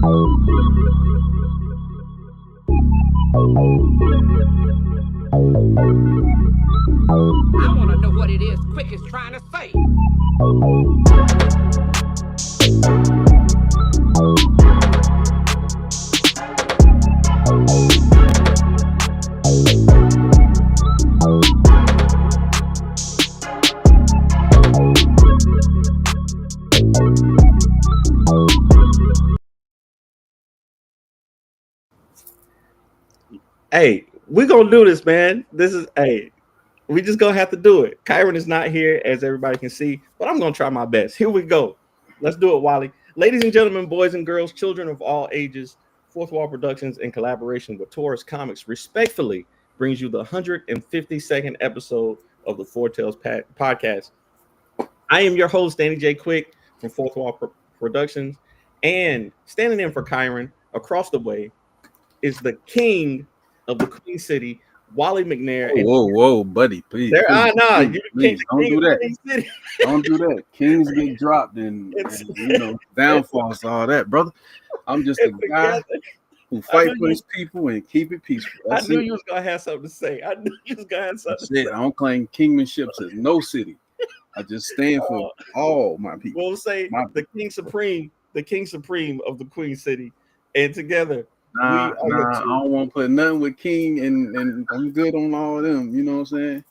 I want to know what it is Quick is trying to say. Hey, we're gonna do this, man. We just gonna have to do it. Kyron is not here, as everybody can see, but I'm gonna try my best. Here we go. Let's do it, Wally. Ladies and gentlemen, boys and girls, children of all ages, Fourth Wall Productions, in collaboration with Taurus Comics, respectfully brings you the 152nd episode of the Four Tales podcast. I am your host, Danny J. Quick from Fourth Wall Productions, and standing in for Kyron across the way is the king of the Queen City, Wally McNair. Whoa, buddy, please. There, Please, don't do that. Don't do that. Kings get dropped and downfalls, all that, brother. I'm just a guy who fight for his people and keep it peaceful. I knew you was gonna have something to say. I don't claim kingmanship to no city. I just stand for all my people. We'll say the King Supreme of the Queen City, and together. I don't want to put nothing with King, and I'm good on all of them. You know what I'm saying?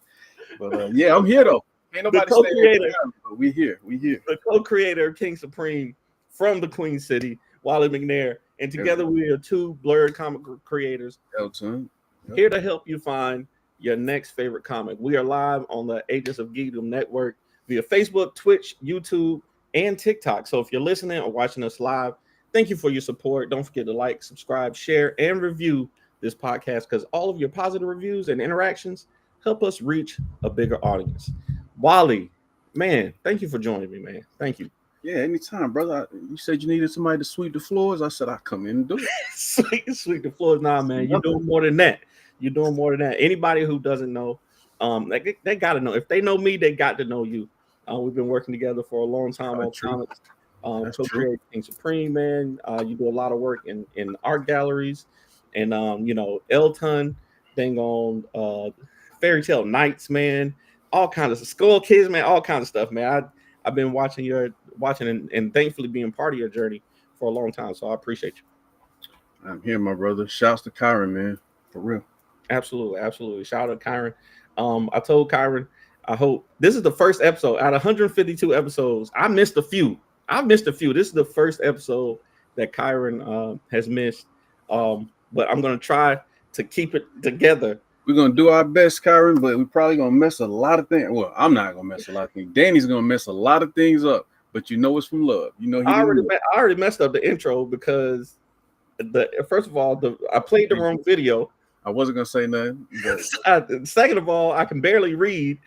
But I'm here though. Ain't nobody saying but we here. The co-creator, King Supreme from the Queen City, Wally McNair, and together we are two blurred comic creators here to help you find your next favorite comic. We are live on the Agents of Geekdom Network via Facebook, Twitch, YouTube, and TikTok. So if you're listening or watching us live, thank you for your support. Don't forget to like, subscribe, share, and review this podcast, because all of your positive reviews and interactions help us reach a bigger audience. Wally, man, thank you for joining me, man. Thank you. Yeah, anytime, brother. You said you needed somebody to sweep the floors. I said I'd come in and do it. sweep the floors. Nah, man, you're doing more than that. Anybody who doesn't know, they got to know. If they know me, they got to know you. We've been working together for a long time on comics. Co-create King Supreme, man. You do a lot of work in art galleries, and Elton, dang on Fairy Tale Nights, man. All kinds of Skull Kids, man. All kinds of stuff, man. I've been watching and thankfully being part of your journey for a long time. So I appreciate you. I'm here, my brother. Shouts to Kyron, man. For real. Absolutely. Shout out to Kyron. I told Kyron, I hope this is the first episode out of 152 episodes. I missed a few. This is the first episode that Kyron has missed. But I'm going to try to keep it together. We're going to do our best, Kyron, but we're probably going to mess a lot of things. Well, I'm not going to mess a lot of things. Danny's going to mess a lot of things up, but you know it's from love. You know, I already messed up the intro because first of all, I played the wrong video. I wasn't going to say nothing. Second of all, I can barely read.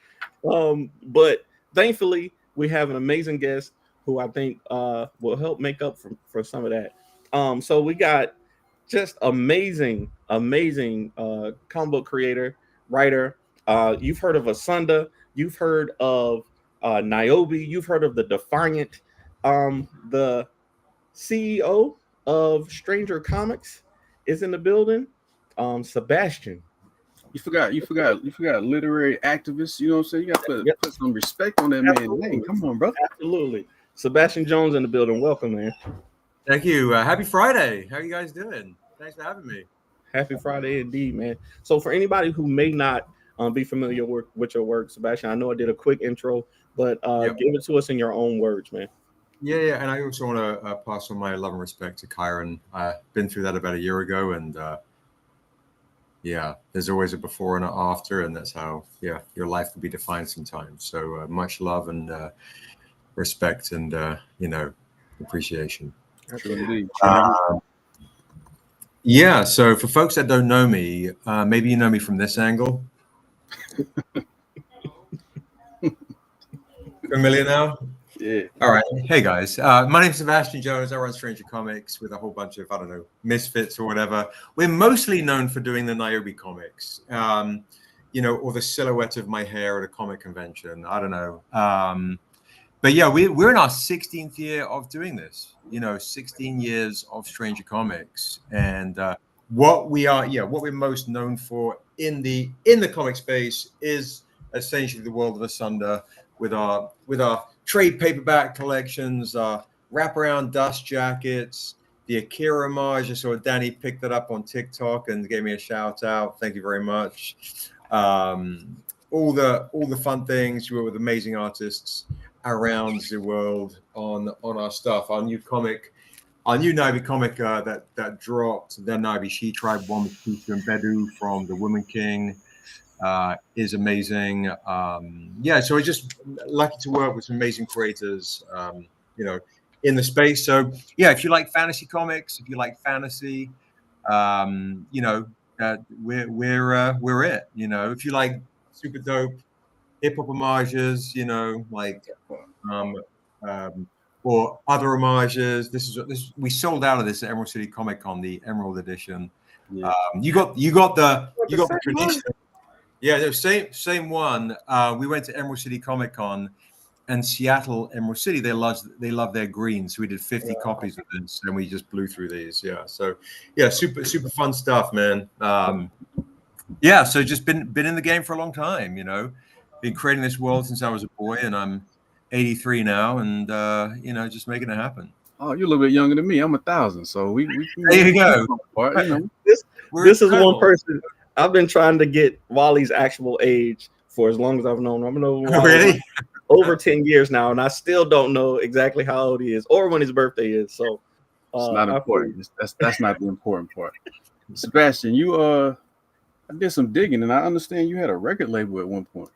But thankfully, we have an amazing guest who I think will help make up for some of that. So we got just amazing comic book creator, writer. You've heard of Asunda. You've heard of Niobe. You've heard of the Defiant. The CEO of Stranger Comics is in the building. Sebastian. You forgot literary activist. You know what I'm saying? You got to put some respect on that man's name. Come on, bro. Absolutely. Sebastian Jones in the building. Welcome, man. Thank you. Happy Friday. How are you guys doing? Thanks for having me. Happy Friday indeed, man. So for anybody who may not be familiar with your work, Sebastian, I know I did a quick intro, but give it to us in your own words, man. Yeah. And I also want to pass on my love and respect to Kyron. I've been through that about a year ago, and there's always a before and an after, and that's how your life can be defined sometimes. So much love and respect and appreciation. So for folks that don't know me, maybe you know me from this angle. Familiar now? Yeah. All right. Hey guys, my name's Sebastian Jones. I run Stranger Comics with a whole bunch of, misfits or whatever. We're mostly known for doing the Niobe comics, or the silhouette of my hair at a comic convention. I don't know. but yeah, we're in our 16th year of doing this. 16 years of Stranger Comics, and what we're most known for in the comic space is essentially the world of Asunda with our trade paperback collections, wraparound dust jackets, the Akira homage. I saw Danny picked it up on TikTok and gave me a shout out. Thank you very much. All the fun things. We were with amazing artists around the world on our stuff. Our new Niobe comic that dropped, the Niobe She Tribe, one with Kusa and Bedu from the Woman King, is amazing. So we're just lucky to work with some amazing creators, in the space. So yeah, if you like fantasy comics, if you like fantasy, we're it. If you like super dope hip hop homages, or other homages. This we sold out of this at Emerald City Comic Con, the Emerald Edition. Yeah. You got the tradition. Yeah, no, same one. We went to Emerald City Comic Con and Seattle, Emerald City. They love their green, so we did 50 copies of this, and we just blew through these. Yeah, so yeah, super fun stuff, man. So just been in the game for a long time. Been creating this world since I was a boy, and I'm 83 now, and just making it happen. Oh, you're a little bit younger than me. I'm 1,000, so we there you go. This is one person I've been trying to get Wally's actual age for as long as I've known him. I've known Wally really over 10 years now, and I still don't know exactly how old he is or when his birthday is. So it's not important. That's not the important part. Sebastian, I did some digging, and I understand you had a record label at one point.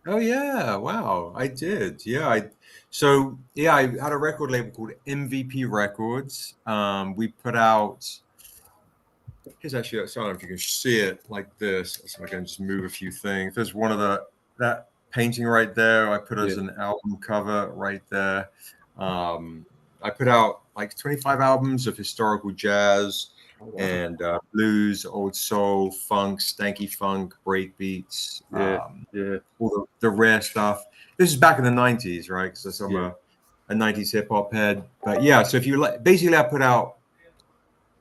Oh yeah, wow, I did. Yeah, I had a record label called MVP Records. We put out. Here's actually, I don't know if you can see it like this. So I can just move a few things. There's one of that painting right there. I put as an album cover right there. I put out like 25 albums of historical jazz and blues, old soul, funk, stanky funk, break beats, all the rare stuff. This is back in the 90s, right? Because I'm a 90s hip hop head. But yeah, so if you like, basically I put out,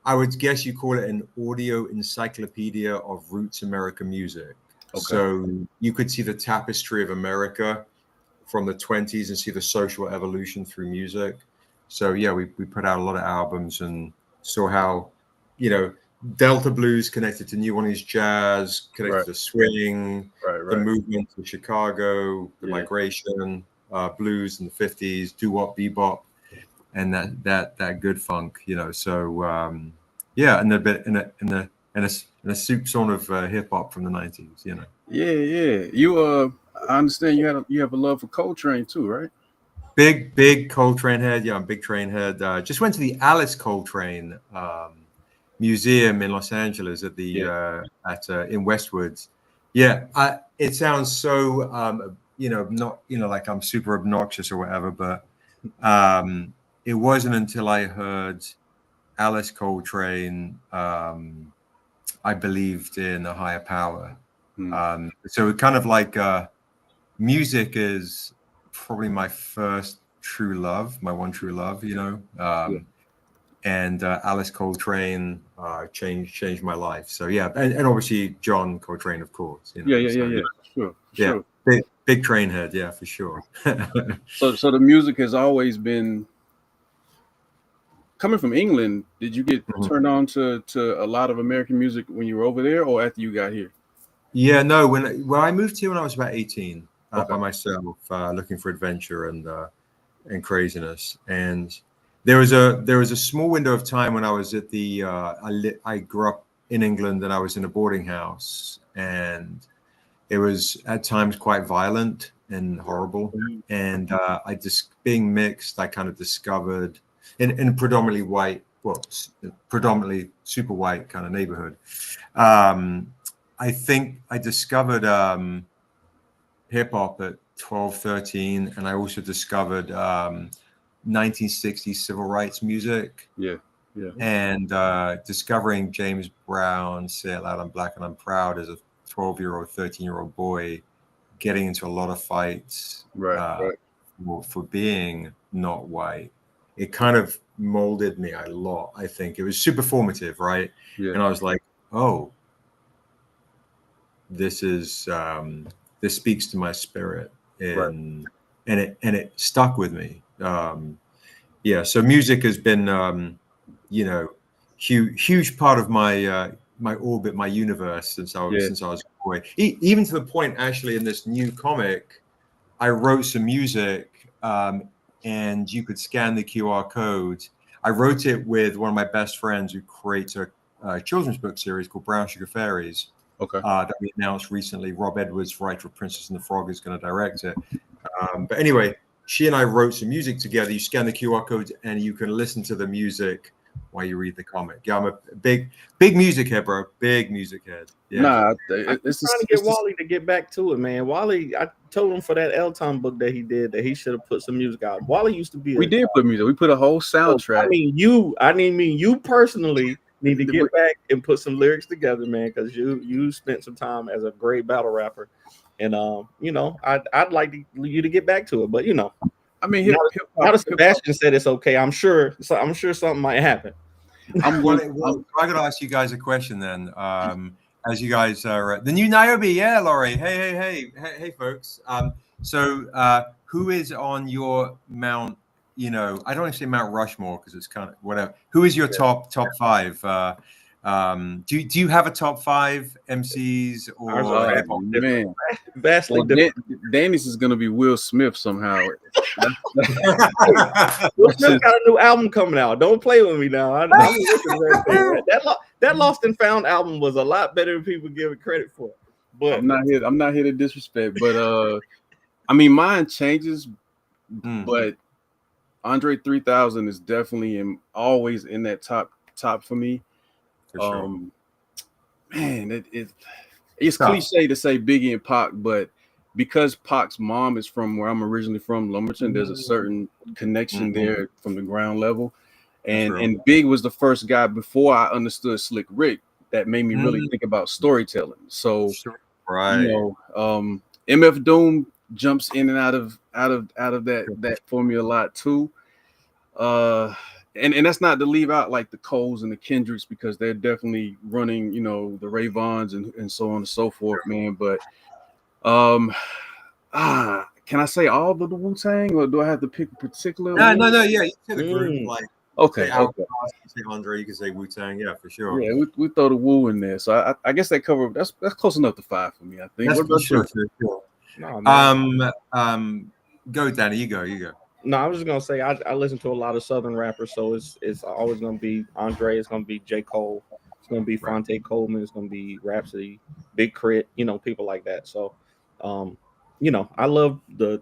I would guess you call it an audio encyclopedia of roots American music. Okay. So you could see the tapestry of America from the 20s and see the social evolution through music. So yeah, we put out a lot of albums and saw how, Delta blues connected to New Orleans jazz, connected to swing, the movement of Chicago, the migration, blues in the 50s, doo-wop, bebop, and that good funk, So and a bit in a soup sort of hip hop from the 90s, Yeah. You I understand you have a love for Coltrane too, right? Big Coltrane head. Yeah, I'm a big Train head. Just went to the Alice Coltrane museum in Los Angeles at the in Westwoods. Yeah, it sounds so not like I'm super obnoxious or whatever, but it wasn't until I heard Alice Coltrane I believed in a higher power. So kind of like music is probably my first true love, my one true love, and Alice Coltrane changed my life. So yeah, and obviously John Coltrane, of course. Sure. Big Train head, yeah, for sure. So the music has always been coming from England. Did you get turned on to a lot of American music when you were over there, or after you got here? Yeah, no. When I moved here when I was about 18, by myself, looking for adventure and craziness. And there was a small window of time when I was at the I grew up in England and I was in a boarding house, and it was at times quite violent and horrible. And I just being mixed, I kind of discovered in predominantly white, predominantly super white kind of neighborhood. I think I discovered hip hop at 12, 13, and I also discovered 1960s civil rights music. Yeah. And discovering James Brown, Say It Loud, I'm Black and I'm Proud as a 12-year-old, 13-year-old boy, getting into a lot of fights. Right. for being not white. It kind of molded me a lot. I think it was super formative, right? Yeah. And I was like, oh, this speaks to my spirit, and it stuck with me. Yeah, so music has been huge part of my my orbit, my universe since I was a boy. Even to the point, actually, in this new comic, I wrote some music, and you could scan the QR code. I wrote it with one of my best friends who creates a children's book series called Brown Sugar Fairies. Okay. That we announced recently. Rob Edwards, writer of Princess and the Frog, is going to direct it. But anyway, she and I wrote some music together. You scan the QR code and you can listen to the music while you read the comic. Yeah, I'm a big music head, bro. Big music head. Yeah. Nah, it's trying to get Wally to get back to it, man. Wally, I told him for that Elton book that he did that he should have put some music out. Wally used to be. We did put music. We put a whole soundtrack. I mean you personally need to get back and put some lyrics together, man, because you spent some time as a great battle rapper, and I'd like you to get back to it, but I mean, now that Sebastian said it's okay, I'm sure something might happen. I got to ask you guys a question then. As you guys are the new Niobe, yeah, Laurie. Hey, folks. So who is on your Mount? I don't want to say Mount Rushmore because it's kind of whatever. Who is your top five? Do you have a top five MCs or man? Vastly different. Danny's is gonna be Will Smith somehow. Will Smith got a new album coming out. Don't play with me now. That Lost and Found album was a lot better than people give it credit for. But I'm not here to disrespect, but I mean mine changes, but Andre 3000 is definitely always in that top for me. For sure. Man, it's cliche to say Biggie and Pac, but because Pac's mom is from where I'm originally from, Lumberton, there's a certain connection there from the ground level. And Big was the first guy before I understood Slick Rick that made me really think about storytelling. So MF Doom jumps in and out of that formula a lot too. And that's not to leave out like the Coles and the Kendricks because they're definitely running, the Rayvons and so on and so forth, man. But can I say all of the Wu-Tang or do I have to pick a particular? No, yeah, you can say the group like okay. You can say Andre, you can say Wu-Tang, yeah, for sure. Yeah, we throw the Wu in there, so I guess that cover that's close enough to 5 for me. I think. That's for sure. No, go, Danny. You go. No, I was just gonna say I listen to a lot of Southern rappers, so it's always gonna be Andre, it's gonna be J. Cole, it's gonna be Fonte Coleman, it's gonna be Rhapsody, Big Crit, people like that. So, I love the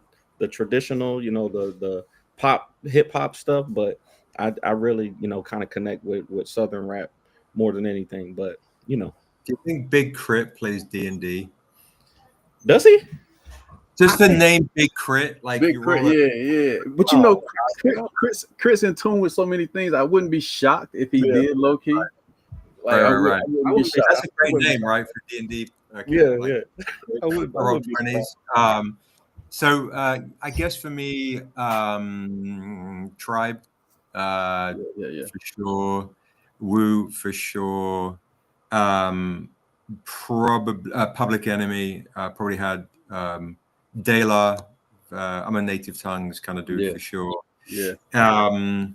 traditional, the pop hip hop stuff, but I really kind of connect with Southern rap more than anything. But do you think Big Crit plays D&D? Does he? Just the name Big Crit, like Big Crit, yeah. But Chris in tune with so many things. I wouldn't be shocked if he did low key. Right. That's a great name, right, for D&D. Yeah. So I guess for me, Tribe, for sure. Wu for sure. Probably Public Enemy. Probably had. De La, I'm a Native Tongues kind of dude for sure. Yeah. And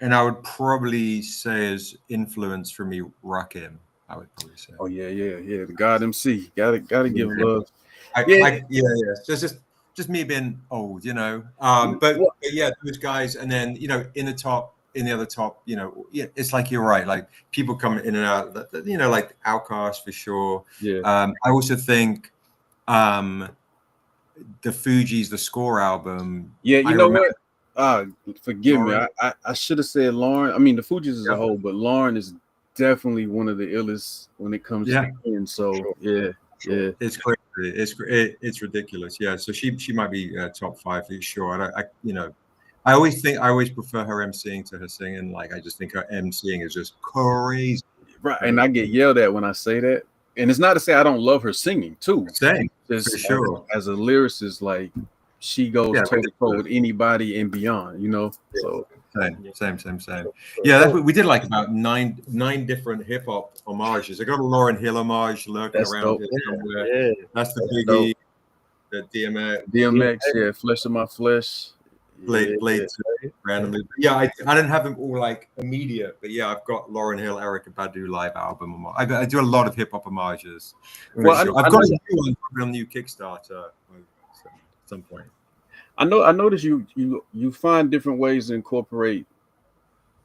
I would probably say as influence for me, Rakim. I would probably say. Oh yeah. The God MC. Gotta give love. Just me being old, But yeah, those guys, and then in the other top, it's like you're right. Like people come in and out. Like Outkast for sure. Yeah. I also think. The Fugees, the Score album. Yeah, what? Forgive me. I should have said Lauren. I mean, the Fugees as a whole, but Lauren is definitely one of the illest when it comes to him. So yeah. It's crazy. It's ridiculous. Yeah. So she might be top 5 for sure. I always prefer her emceeing to her singing. Like I just think her emceeing is just crazy. Right, and I get yelled at when I say that. And it's not to say I don't love her singing too. Same, for sure. As a lyricist, like she goes toe to toe with anybody and beyond, you know. Yeah. So same. Yeah, that's what we did. Like about nine different hip hop homages. I got a Lauryn Hill homage lurking around here somewhere. Yeah. That's the Biggie, the DMX, yeah, Flesh of My Flesh. Blade 2 randomly. Yeah, I didn't have them all like immediate, but yeah, I've got Lauryn Hill, Erykah Badu live album. I do a lot of hip hop homages. Well, sure. I've got a new one on a new Kickstarter at some point. I noticed you find different ways to incorporate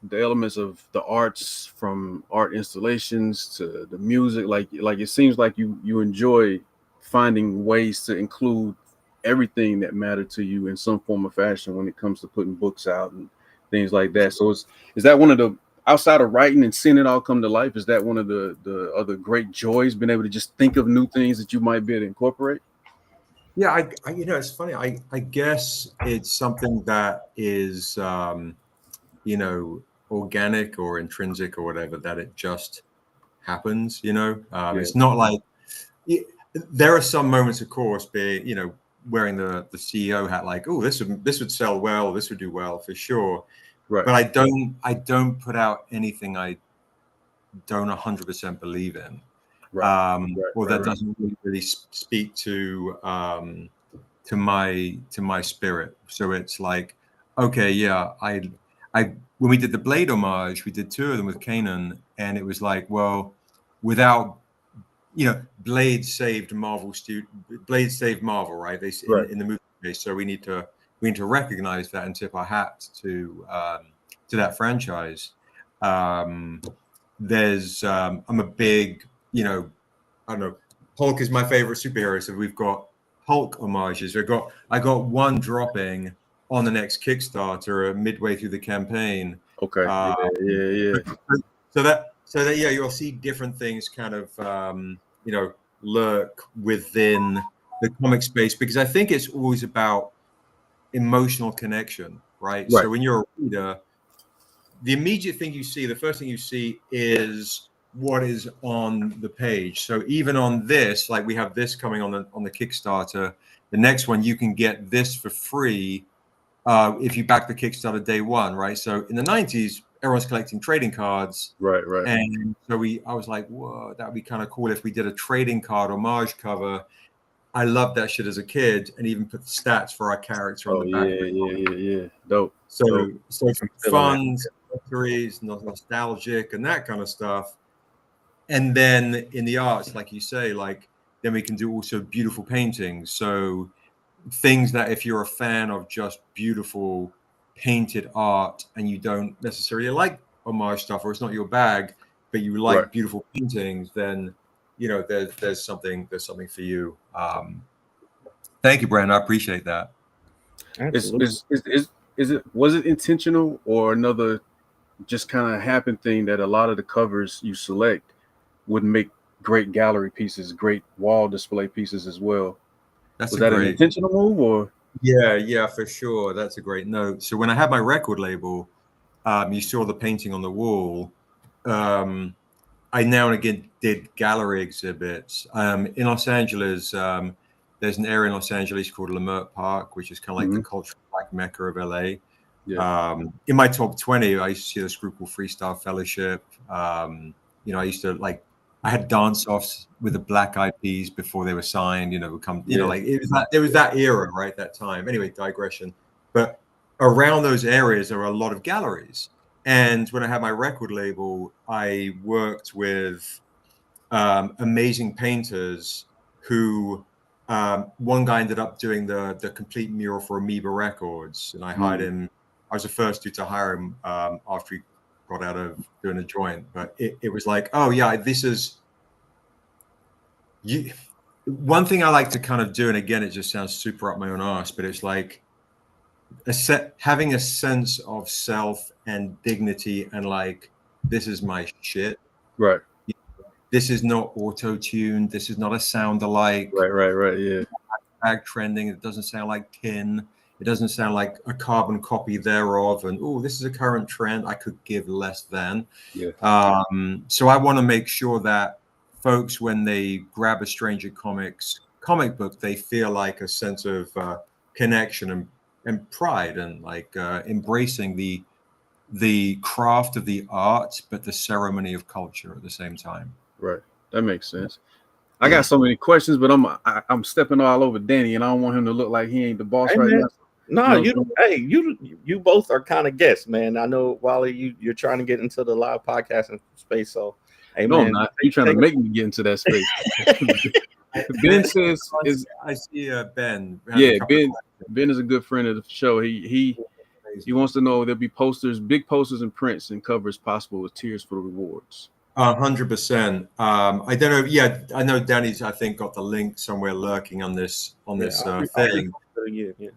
the elements of the arts, from art installations to the music. Like it seems like you enjoy finding ways to include everything that mattered to you in some form or fashion when it comes to putting books out and things like that. So is that one of the, outside of writing and seeing it all come to life, is that one of the other great joys, being able to just think of new things that you might be able to incorporate? Yeah, I you know, it's funny. I guess it's something that is you know, organic or intrinsic or whatever, that it just happens, you know. It's not like there are some moments, of course, being, you know, wearing the CEO hat, like, oh, this would sell well, this would do well for sure. Right. But I don't put out anything I don't 100% believe in. That doesn't really speak to my spirit. So it's like, okay, yeah, I when we did the Blade homage, we did 2 of them with Kanan, and it was like, well, without, you know, Blade saved Marvel, right? They in the movie space, so we need to recognize that and tip our hat to that franchise. There's I'm a big, you know, I don't know, Hulk is my favorite superhero, so we've got Hulk homages. I got one dropping on the next Kickstarter midway through the campaign. Okay. Yeah. So that yeah, you'll see different things kind of you know, lurk within the comic space, because I think it's always about emotional connection, right? So when you're a reader, the immediate thing you see, the first thing you see is what is on the page. So even on this, like we have this coming on the Kickstarter, the next one you can get this for free if you back the Kickstarter day one, right? So in the 90s, everyone's collecting trading cards, right. And so I was like, whoa, that would be kind of cool if we did a trading card homage cover. I loved that shit as a kid, and even put the stats for our character on the back. Yeah. Dope. So fun, nostalgic, and that kind of stuff. And then in the arts, like you say, like then we can do also beautiful paintings. So things that if you're a fan of just beautiful painted art and you don't necessarily like homage stuff, or it's not your bag, but you like beautiful paintings, then you know there's something for you. Thank you, Brandon. I appreciate that. Was it intentional, or another just kind of happened thing that a lot of the covers you select would make great gallery pieces, great wall display pieces as well? Was that an intentional move, or? Yeah, for sure. That's a great note. So when I had my record label, you saw the painting on the wall. I now and again did gallery exhibits. In Los Angeles, there's an area in Los Angeles called Leimert Park, which is kind of like the cultural black mecca of LA. Yeah. In my top 20, I used to see this group called Freestyle Fellowship. You know, I had dance-offs with the Black Eyed Peas before they were signed. You know, like it was that era, right? That time. Anyway, digression. But around those areas, there are a lot of galleries. And when I had my record label, I worked with amazing painters who. One guy ended up doing the complete mural for Amoeba Records, and I hired him. I was the first dude to hire him after he got out of doing a joint. But it was like, oh yeah, this is you. One thing I like to kind of do, and again, it just sounds super up my own arse, but it's like having a sense of self and dignity, and like, this is my shit. Right. This is not auto-tuned. This is not a sound alike. Right. Yeah. Tag trending. It doesn't sound like tin. It doesn't sound like a carbon copy thereof. And this is a current trend. I could give less than. Yeah. So I want to make sure that folks, when they grab a Stranger Comics comic book, they feel like a sense of connection and pride and like embracing the craft of the art, but the ceremony of culture at the same time. Right. That makes sense. I got so many questions, but I'm stepping all over Danny, and I don't want him to look like he ain't the boss Hey, right man. now. No, you both are kind of guests, man. I know, Wally, you're trying to get into the live podcasting space, so hey, No, man, I'm not. You trying to make me get into that space? Ben says I see Ben. Yeah, Ben is a good friend of the show. He wants to know there'll be posters, big posters and prints and covers possible with tiers for the rewards. 100%. I don't know. Yeah, I know Danny's, I think, got the link somewhere lurking on this thing. Yeah.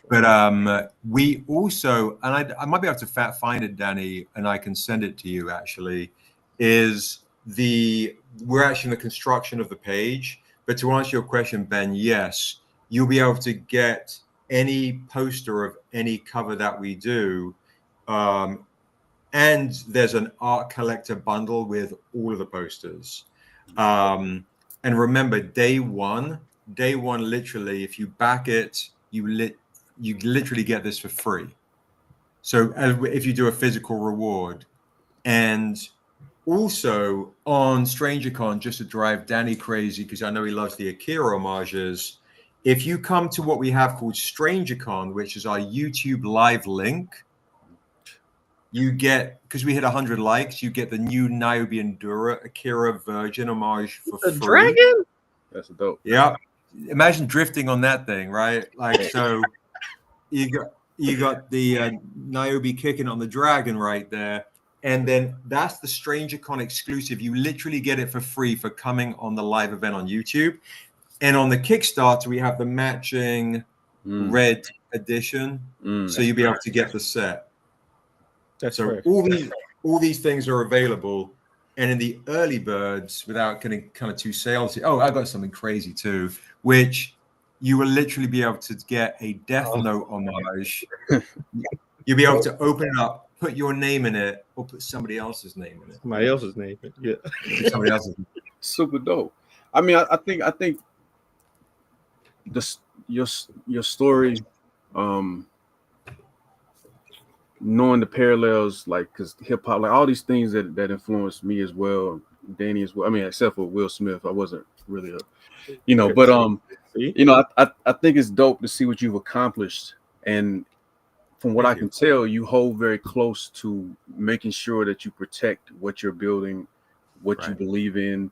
But we also, and I might be able to find it, Danny, and I can send it to you. Actually, we're actually in the construction of the page. But to answer your question, Ben, yes, you'll be able to get any poster of any cover that we do. And there's an art collector bundle with all of the posters. And remember, day one, literally, if you back it, you literally get this for free. So if you do a physical reward, and also on StrangerCon, just to drive Danny crazy, because I know he loves the Akira homages, if you come to what we have called StrangerCon, which is our YouTube live link, you get, because we hit 100 likes, you get the new Niobe Endura Akira Virgin homage for free. Dragon? That's dope. Yeah. Imagine drifting on that thing, right? Like, so you got the Niobe kicking on the dragon right there. And then that's the StrangerCon exclusive. You literally get it for free for coming on the live event on YouTube. And on the Kickstarter, we have the matching red edition. So you'll be able to get the set. That's so fair. all these things are available. And in the early birds, without getting kind of too salesy, I got something crazy too, which you will literally be able to get a Death Note homage. You'll be able to open it up, put your name in it, or put somebody else's name in it. Somebody else's name, yeah. Somebody else's name. Super dope. I mean, I think your story, knowing the parallels, like, because hip hop, like all these things that influenced me as well, Danny as well. I mean, except for Will Smith, I wasn't really but I think it's dope to see what you've accomplished, and from what I can tell, you hold very close to making sure that you protect what you're building, what you believe in.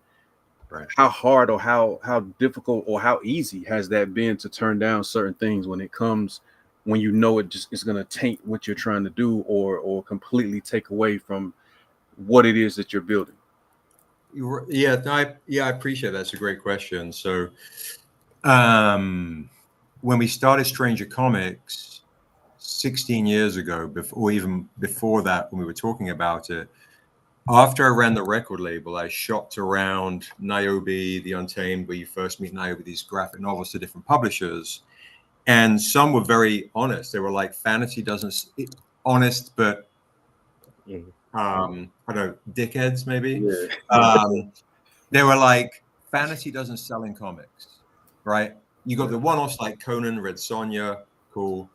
Right. How hard or how difficult or how easy has that been to turn down certain things when you know it just is going to taint what you're trying to do or completely take away from what it is that you're building? Yeah, I appreciate that. That's a great question. So when we started Stranger Comics 16 years ago, or even before that, when we were talking about it, after I ran the record label, I shopped around Niobe, The Untamed, where you first meet Niobe, these graphic novels to different publishers. And some were very honest. They were like, fantasy doesn't, honest, but I don't know, dickheads maybe. Yeah. They were like, fantasy doesn't sell in comics, right? You got the one-offs like Conan, Red Sonja, cool.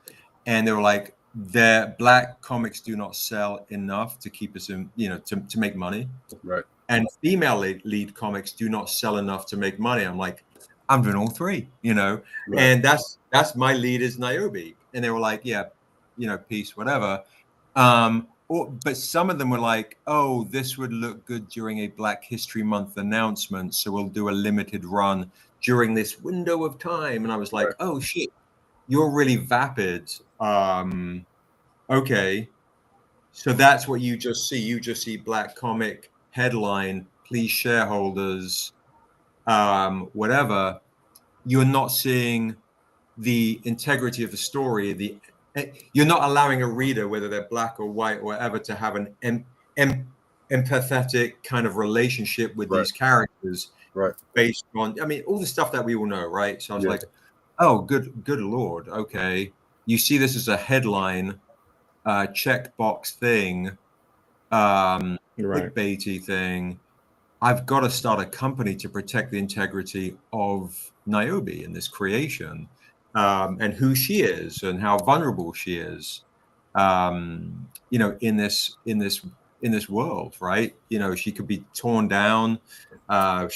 And they were like, their black comics do not sell enough to keep us in, to make money. Right. And female lead comics do not sell enough to make money. I'm like, I'm doing all three, Right. And that's my lead is Niobe. And they were like, yeah, peace, whatever. But some of them were like, oh, this would look good during a Black History Month announcement, so we'll do a limited run during this window of time. And I was like, oh shit, you're really vapid. Okay. So that's what you just see. You just see Black comic headline, please shareholders, whatever. You're not seeing the integrity of the story. You're not allowing a reader, whether they're black or white or whatever, to have an empathetic kind of relationship with these characters, based on, all the stuff that we all know, right? So I was like, oh, good Lord, okay. You see this as a headline, checkbox thing, clickbaity thing. I've got to start a company to protect the integrity of Niobe in this creation. and who she is and how vulnerable she is, you know, in this world, right? You know, she could be torn down, all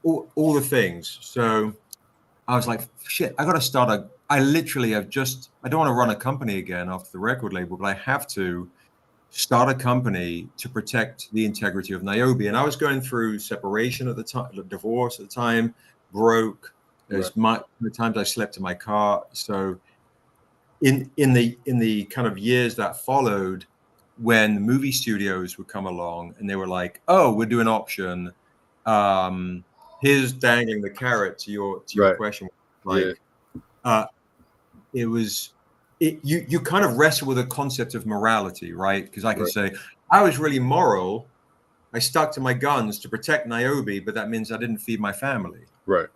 the things. So I was like, shit, I got to start I literally have I don't want to run a company again after the record label, but I have to start a company to protect the integrity of Niobe. And I was going through separation at the time, divorce at the time, broke. There's the times I slept in my car. So in the kind of years that followed, when movie studios would come along and they were like, oh, we're doing option. Here's dangling the carrot to your question. Like, it was, you kind of wrestle with the concept of morality, right? Because I can say, I was really moral. I stuck to my guns to protect Niobe, but that means I didn't feed my family. Right.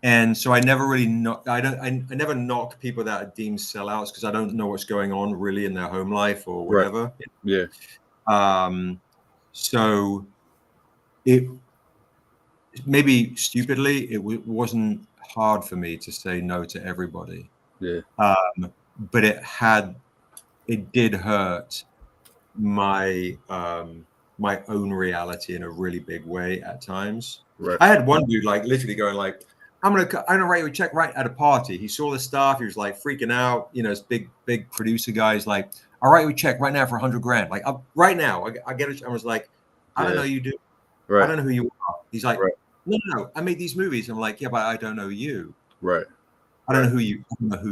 And so I never really I never knock people that are deemed sellouts because I don't know what's going on really in their home life or whatever. Yeah. So it maybe stupidly, it wasn't hard for me to say no to everybody. Yeah. But it did hurt my my own reality in a really big way at times. Right. I had one dude like literally going like, I'm gonna write you a check right at a party. He saw the stuff. He was like freaking out. You know, this big producer guy is like, I'll write you a check right now for $100,000. Like right now, I get it. I was like, I don't know you do. Right. I don't know who you are. He's like, no, I made these movies. I'm like, yeah, but I don't know you. Right. I don't know who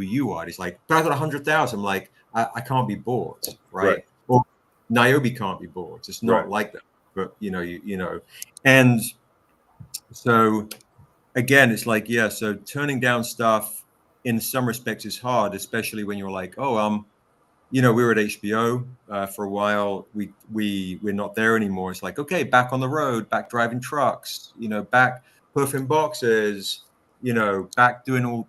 you are. He's like, but I got 100,000. I'm like, I can't be bought, right? Or Niobe can't be bought. It's not like that. But you know, and so again, it's like, yeah. So turning down stuff in some respects is hard, especially when you're like, oh, you know, we were at HBO for a while. We're not there anymore. It's like, okay, back on the road, back driving trucks, you know, back puffing boxes, you know, back doing all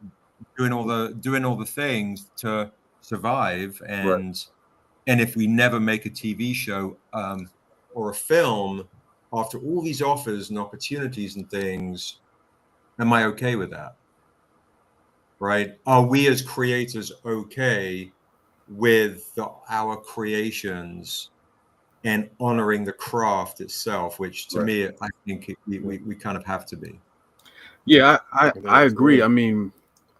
the things to survive. And if we never make a TV show or a film after all these offers and opportunities and things, am I okay with that? Right? Are we as creators okay with our creations and honoring the craft itself, which to me, I think we kind of have to be. Yeah, I agree. I mean,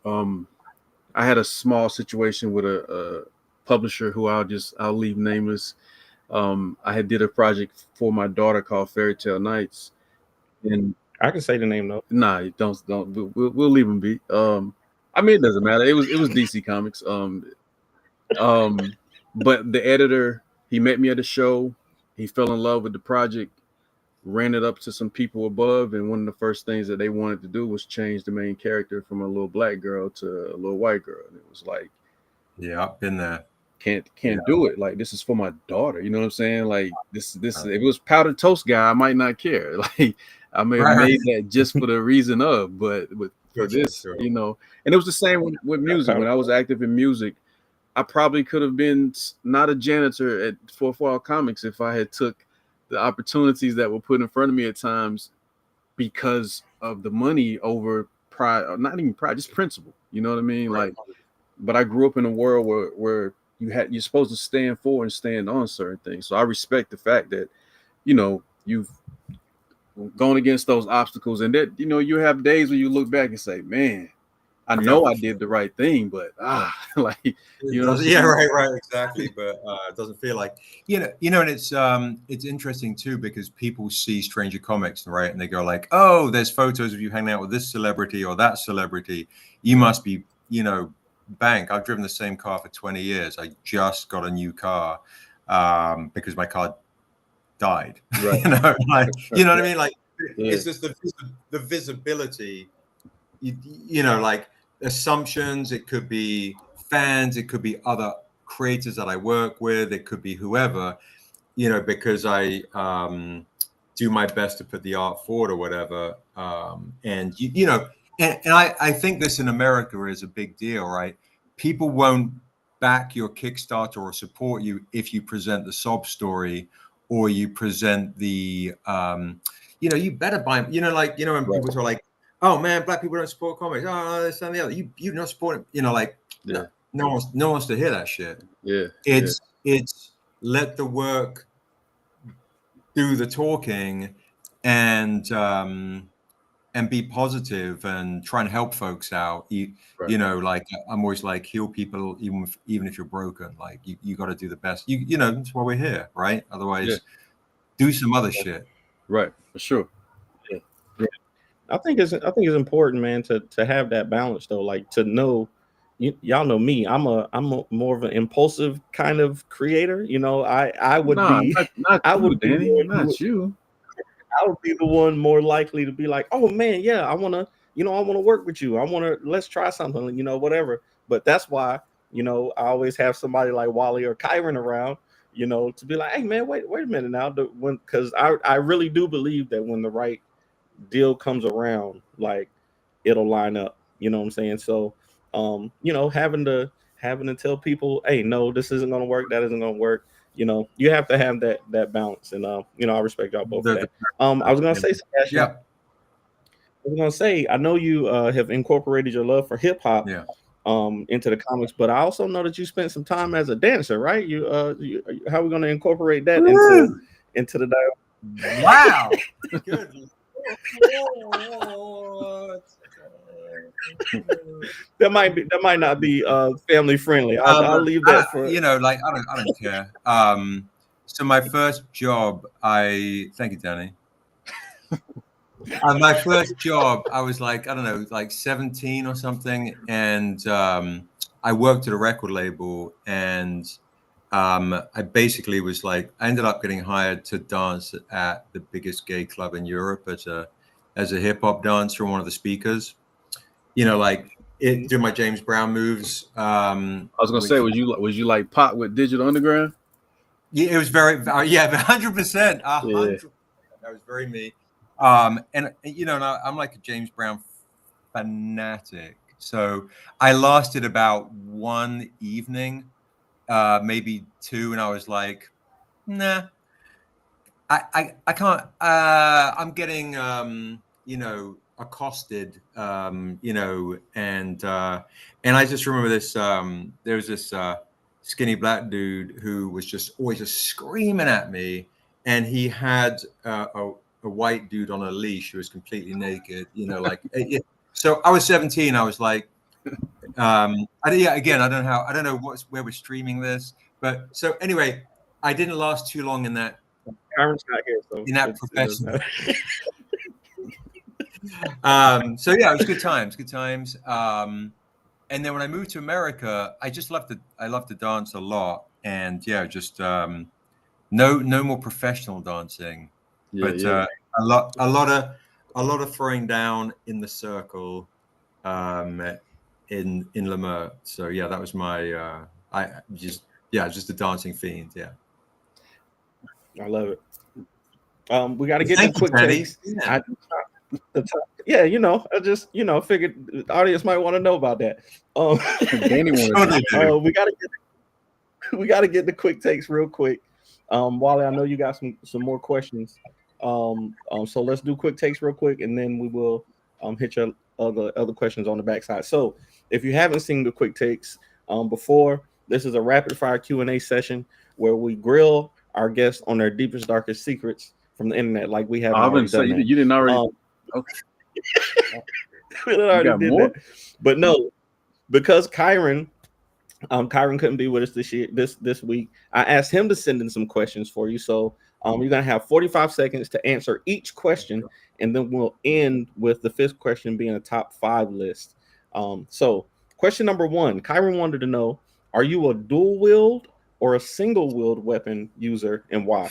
I had a small situation with a publisher who I'll leave nameless. I had did a project for my daughter called Fairy Tale Nights, and I can say the name though. Nah, don't. We'll leave them be. I mean, it doesn't matter. It was DC Comics. But the editor, he met me at a show. He fell in love with the project, ran it up to some people above, and one of the first things that they wanted to do was change the main character from a little black girl to a little white girl. And it was like, yeah, I've been there. Can't do it. Like, this is for my daughter. You know what I'm saying? Like, this if it was powdered toast guy, I might not care. Like, I may have made that just for the reason of, but for this, you know. And it was the same with music. When I was active in music, I probably could have been not a janitor at 4 Comics if I had took the opportunities that were put in front of me at times because of the money over pride, or not even pride, just principle. You know what I mean? Like, but I grew up in a world where you're supposed to stand for and stand on certain things. So I respect the fact that, you know, you've gone against those obstacles, and that, you know, you have days where you look back and say, man, I know I did the right thing, but like, you know, right, exactly. But it doesn't feel like, you know, and it's interesting too, because people see Stranger Comics, right, and they go like, oh, there's photos of you hanging out with this celebrity or that celebrity. You must be, you know, bank. I've driven the same car for 20 years. I just got a new car because my car died. Right. You know, like, you know what I mean? Like, it's just the visibility. You know, like assumptions. It could be fans. It could be other creators that I work with. It could be whoever. You know, because I do my best to put the art forward or whatever. And you know. And I think this in America is a big deal, right? People won't back your Kickstarter or support you if you present the sob story or you present the, you know, you better buy, you know, like, you know, when people are like, oh man, black people don't support comics. Oh, this and the other. You not supporting, like no one wants to hear that shit. Yeah. It's let the work do the talking and be positive and try and help folks out. Like I'm always like, heal people even if you're broken. Like you got to do the best. That's why we're here, right? Otherwise, do some other shit. Right, for sure. Yeah. I think it's important, man, to have that balance though. Like to know, y'all know me. I'm more of an impulsive kind of creator. I would be. Not I you, would be Danny. Not you. I would be the one more likely to be like, oh man, yeah, I want to work with you. Let's try something, whatever. But that's why, I always have somebody like Wally or Kyron around, to be like, hey man, wait a minute now. Because I really do believe that when the right deal comes around, like it'll line up. You know what I'm saying? So, having to tell people, hey, no, this isn't going to work. That isn't going to work. You have to have that balance, and I respect y'all both for that. I was gonna say, Sebastian, I was gonna say, I know you have incorporated your love for hip hop, into the comics, but I also know that you spent some time as a dancer, right? How are we gonna incorporate that into the dialogue? Wow, good. That might not be family friendly. I'll leave that for I don't care. So my first job, thank you, Danny. My first job, I was like, I don't know, like 17 or something, and I worked at a record label, and I basically was like, I ended up getting hired to dance at the biggest gay club in Europe as a hip hop dancer, one of the speakers. Do my James Brown moves. I was gonna say, was you like Pop with Digital Underground? Yeah, it was very 100%. 100%. That was very me. And I'm like a James Brown fanatic. So I lasted about one evening, maybe two, and I was like, nah, I can't. I'm getting accosted, and I just remember this. There was this skinny black dude who was just always just screaming at me, and he had a white dude on a leash who was completely naked. So I was 17. I was like, again, I don't know where we're streaming this, but so anyway, I didn't last too long in that. Kyron's not here, so in that profession. So yeah, it was good times. And then when I moved to America, I just loved to dance a lot, and just no more professional dancing, but a lot of throwing down in the circle, in Lemur. So yeah, that was my just a dancing fiend. Yeah, I love it. We got to get the quick takes. I just figured the audience might want to know about that. We got to get the quick takes real quick. Wally, I know you got some more questions. So let's do quick takes real quick, and then we will hit your other questions on the backside. So if you haven't seen the quick takes before, this is a rapid fire Q&A session where we grill our guests on their deepest, darkest secrets from the internet, like we have. I wouldn't say you didn't already. Okay. We already did that, but no, because Kyron couldn't be with us this week. I asked him to send in some questions for you. So you're gonna have 45 seconds to answer each question, and then we'll end with the fifth question being a top 5 list. So question number 1, Kyron wanted to know: are you a dual wield or a single wield weapon user, and why?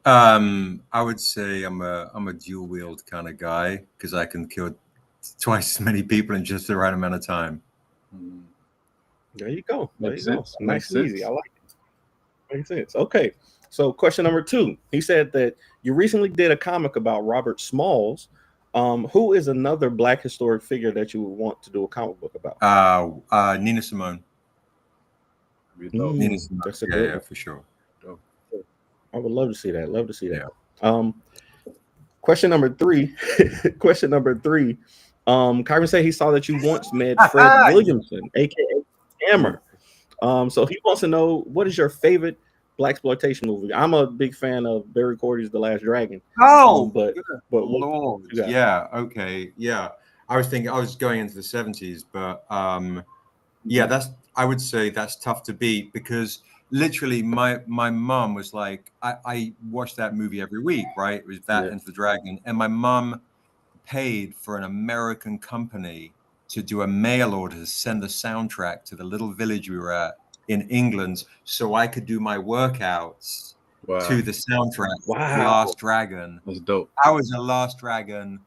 I would say I'm a dual wield kind of guy because I can kill twice as many people in just the right amount of time. There you go. Nice and easy. I like it. Makes sense. Okay. So question number 2. He said that you recently did a comic about Robert Smalls. Who is another Black historic figure that you would want to do a comic book about? Nina Simone. Nina Simone. That's a good one. For sure. I would love to see that. Question number 3. Kyron said he saw that you once met Fred Williamson, aka Hammer. So he wants to know, what is your favorite blaxploitation movie? I'm a big fan of Barry Cordy's The Last Dragon. But Lord, yeah, okay, yeah. I was going into the 70s, but yeah, I would say that's tough to beat, because literally my mom was like, I watched that movie every week, right? It was that and the Dragon, and my mom paid for an American company to do a mail order to send the soundtrack to the little village we were at in England, so I could do my workouts to the soundtrack. Last Dragon. That's dope. I was a Last Dragon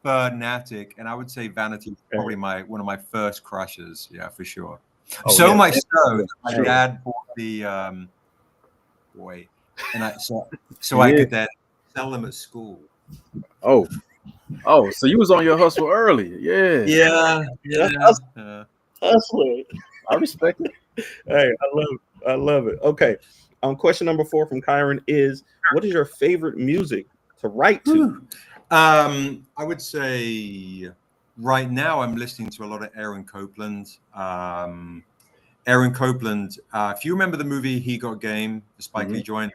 fanatic, and I would say Vanity was probably one of my first crushes. Yeah, for sure. Much so that my dad bought the and I could then sell them at school. Oh, so you was on your hustle early. Yeah. Hustling. I respect it. Hey, I love it. Okay. Question number 4 from Kyron is, what is your favorite music to write to? I would say right now I'm listening to a lot of Aaron Copland. Aaron Copland, if you remember the movie He Got Game, the Spike Lee joint.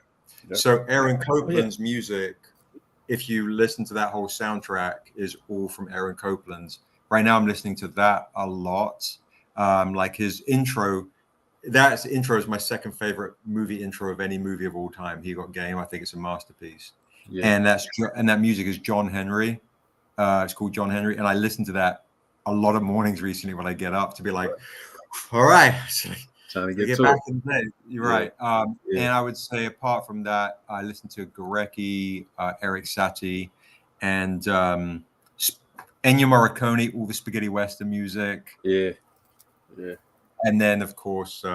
Yep. So Aaron Copland's music, if you listen to that whole soundtrack, is all from Aaron Copland. Right now I'm listening to that a lot. Like his intro, that intro is my second favorite movie intro of any movie of all time. He Got Game. I think it's a masterpiece. Yeah. And that music is John Henry. It's called John Henry, and I listen to that a lot of mornings recently when I get up to be like, all right, trying to get back in bed. You're right. And I would say apart from that, I listen to Gorecki, Eric Satie, and Ennio Morricone, all the spaghetti western music. Yeah. And then, of course,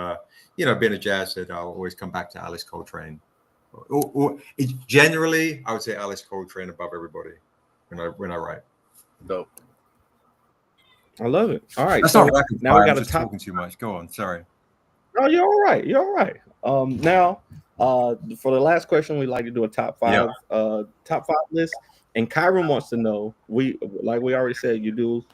being a jazz head, I'll always come back to Alice Coltrane. Generally, I would say Alice Coltrane above everybody when I write. Dope. I love it. All right. That's so not rapid now fire. we got I'm just talking too much. Go on. Sorry. No, you're all right. You're all right. Now, for the last question, we like to do a top 5 list. And Kyron wants to know, we already said, you do.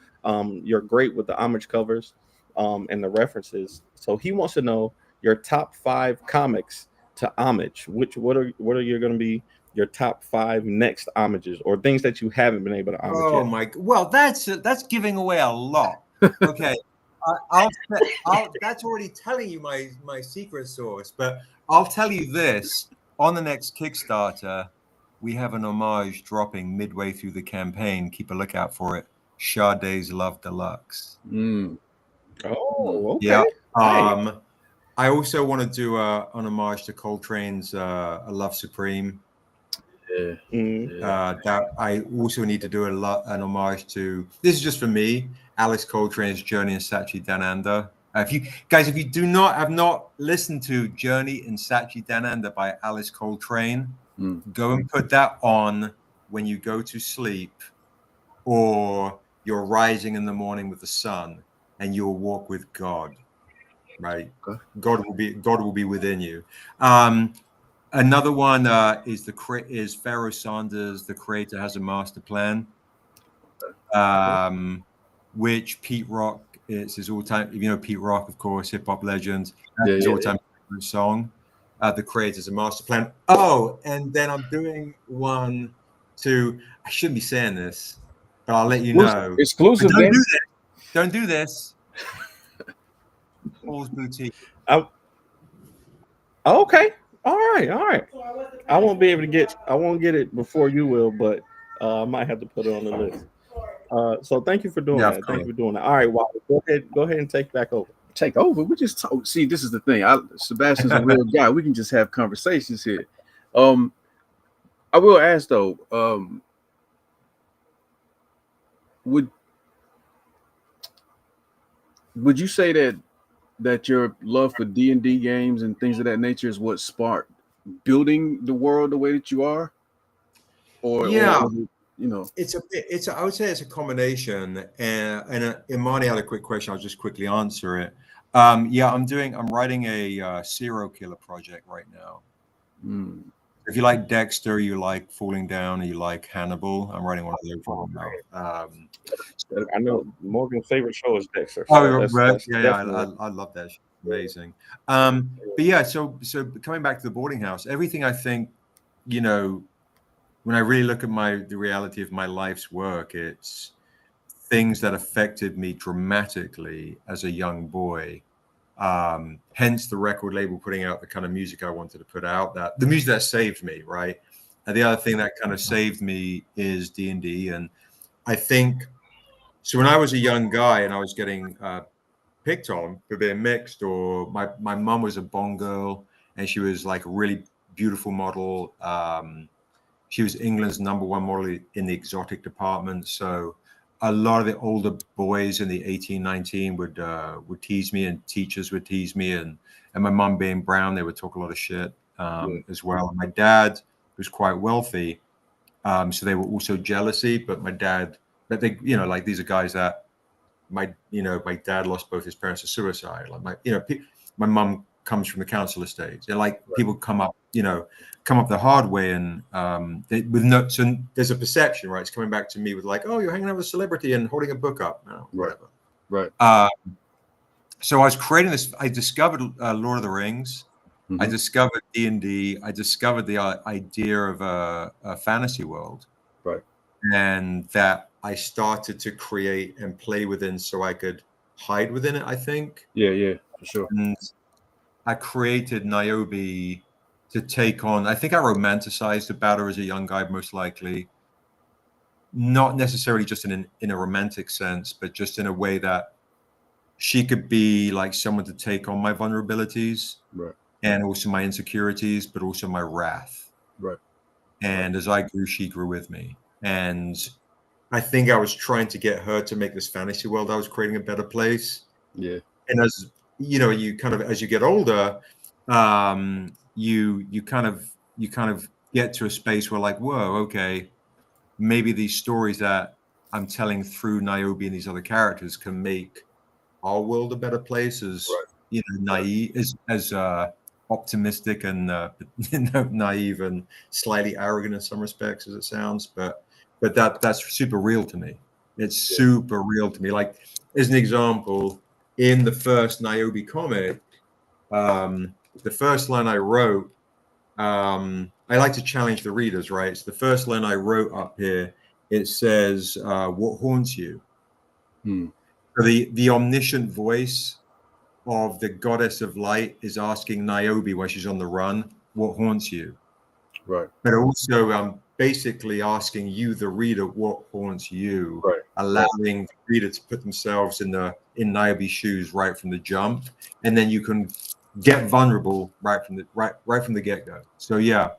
You're great with the homage covers and the references. So he wants to know your top 5 comics to homage. What are going to be your top 5 next homages, or things that you haven't been able to homage yet? My! Well, that's giving away a lot. Okay, that's already telling you my secret sauce. But I'll tell you this: on the next Kickstarter, we have an homage dropping midway through the campaign. Keep a lookout for it. Sade's Love Deluxe. Oh, okay. Yeah. I also want to do an homage to Coltrane's "A Love Supreme." That I also need to do an homage to. This is just for me, Alice Coltrane's Journey in Satchidananda. If you have not listened to Journey in Satchidananda by Alice Coltrane, go and put that on when you go to sleep, or you're rising in the morning with the sun, and you'll walk with God. Right, God will be within you. Another one is Pharaoh Sanders, The Creator Has a Master Plan, which Pete Rock is his all-time. Pete Rock, of course, hip hop legend. His all-time favorite song. The Creator Has a Master Plan. Oh, and then I'm doing one to. I shouldn't be saying this, but I'll let you know. Exclusive. Don't do this. Paul's Boutique. Okay. All right. I won't get it before you will, but I might have to put it on the list. So thank you for doing that. Thank you for doing that. All right, Wally, go ahead and take back over. Take over. We just talk. See, this is the thing. Sebastian's a real guy. We can just have conversations here. I will ask though, would you say that your love for D&D games and things of that nature is what sparked building the world the way that you are? Or it's I would say it's a combination. And Imani had a quick question. I'll just quickly answer it. I'm writing a serial killer project right now. If you like Dexter, you like Falling Down, or you like Hannibal, I'm writing one of those right now. I know Morgan's favorite show is Dexter. Oh, So right. that's Yeah, definitely I love that. Amazing. But yeah, so coming back to the boarding house, everything I think, you know, when I really look at the reality of my life's work, it's things that affected me dramatically as a young boy. Hence the record label putting out the kind of music I wanted to put out, that the music that saved me, right? And the other thing that kind of saved me is D&D. And I think, so when I was a young guy and I was getting picked on for being mixed, or my mum was a Bond girl and she was like a really beautiful model. She was England's #1 model in the exotic department. So a lot of the older boys in the 18, 19 would tease me, and teachers would tease me, and my mum being brown, they would talk a lot of shit as well. And my dad was quite wealthy, so they were also jealousy. But they, you know, like these are guys that my dad lost both his parents to suicide. Like my mum comes from the council estate. They're like people come up the hard way, and so there's a perception, right? It's coming back to me with like, oh, you're hanging out with a celebrity and holding a book up. No, whatever. Right. So I was creating this. I discovered Lord of the Rings. I discovered D&D. I discovered the idea of a fantasy world. Right. And that I started to create and play within, so I could hide within it, I think. Yeah, for sure. And I created Niobe to take on, I think I romanticized about her as a young guy, most likely. Not necessarily just in a romantic sense, but just in a way that she could be like someone to take on my vulnerabilities, right, and also my insecurities, but also my wrath. Right. And as I grew, she grew with me. And I think I was trying to get her to make this fantasy world I was creating a better place. Yeah. And as you know, you kind of, as you get older, you kind of get to a space where like, whoa, okay, maybe these stories that I'm telling through Niobe and these other characters can make our world a better place, as naive, as optimistic and naive and slightly arrogant in some respects as it sounds, but that's super real to me. It's super real to me. Like, as an example, in the first Niobe comic, the first line I wrote, I like to challenge the readers, right? So the first line I wrote up here, it says, what haunts you? So the omniscient voice of the goddess of light is asking Niobe when she's on the run, what haunts you? Right. But also basically asking you, the reader, what haunts you? Right. Allowing the reader to put themselves in Niobe's shoes right from the jump, and then you can get vulnerable right from the get-go. So yeah,